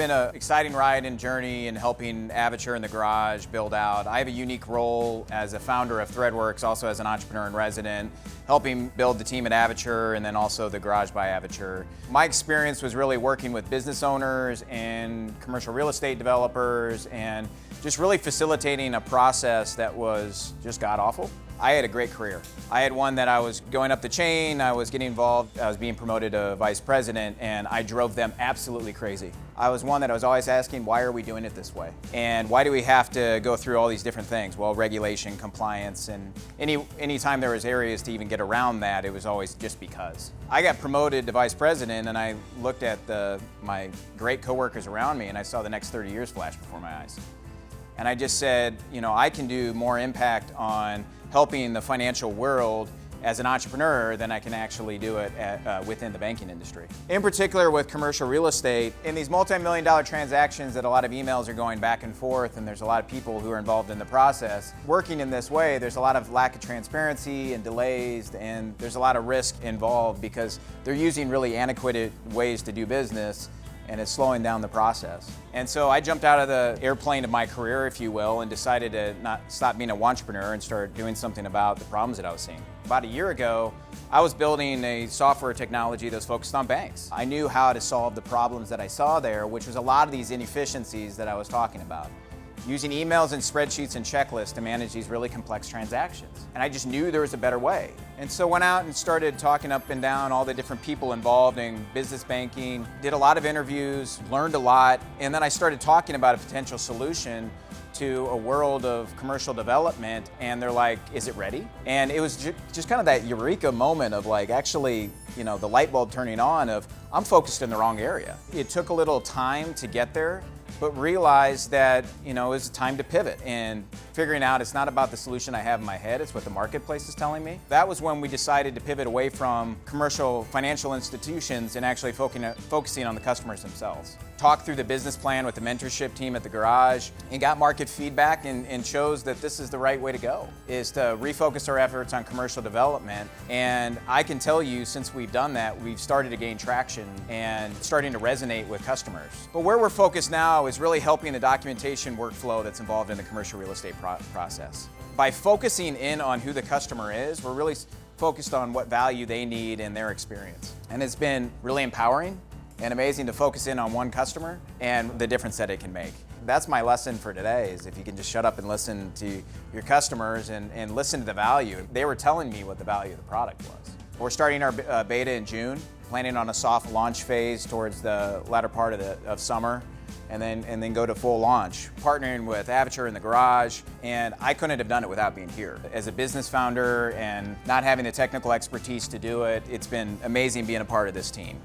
been an exciting ride and journey in helping Aviture in the garage build out. I have a unique role as a founder of ThreadWorks, also as an entrepreneur in resident, helping build the team at Aviture and then also the Garage by Aviture. My experience was really working with business owners and commercial real estate developers and just really facilitating a process that was just god-awful. I had a great career. I had one that I was going up the chain, I was getting involved, I was being promoted to vice president, and I drove them absolutely crazy. I was one that I was always asking, why are we doing it this way? And why do we have to go through all these different things? Well, regulation, compliance, and any time there was areas to even get around that, it was always just because. I got promoted to vice president, and I looked at my great coworkers around me, and I saw the next 30 years flash before my eyes. And I just said, I can do more impact on helping the financial world as an entrepreneur than I can actually do it within the banking industry. In particular with commercial real estate, in these multi-million-dollar transactions that a lot of emails are going back and forth and there's a lot of people who are involved in the process, working in this way, there's a lot of lack of transparency and delays, and there's a lot of risk involved because they're using really antiquated ways to do business, and it's slowing down the process. And so I jumped out of the airplane of my career, if you will, and decided to not stop being an entrepreneur and start doing something about the problems that I was seeing. About a year ago, I was building a software technology that was focused on banks. I knew how to solve the problems that I saw there, which was a lot of these inefficiencies that I was talking about. Using emails and spreadsheets and checklists to manage these really complex transactions. And I just knew there was a better way. And so went out and started talking up and down all the different people involved in business banking, did a lot of interviews, learned a lot, and then I started talking about a potential solution to a world of commercial development, and they're like, is it ready? And it was just kind of that eureka moment of like, actually, the light bulb turning on of, I'm focused in the wrong area. It took a little time to get there, but realized that it was time to pivot and figuring out it's not about the solution I have in my head, it's what the marketplace is telling me. That was when we decided to pivot away from commercial financial institutions and actually focusing on the customers themselves. Talked through the business plan with the mentorship team at the garage and got market feedback and chose that this is the right way to go, is to refocus our efforts on commercial development. And I can tell you, since we've done that, we've started to gain traction and starting to resonate with customers. But where we're focused now is really helping the documentation workflow that's involved in the commercial real estate process. By focusing in on who the customer is, we're really focused on what value they need in their experience. And it's been really empowering and amazing to focus in on one customer and the difference that it can make. That's my lesson for today, is if you can just shut up and listen to your customers and listen to the value. They were telling me what the value of the product was. We're starting our beta in June, planning on a soft launch phase towards the latter part of summer, and then go to full launch, partnering with Aviture in the garage, and I couldn't have done it without being here. As a business founder and not having the technical expertise to do it, it's been amazing being a part of this team.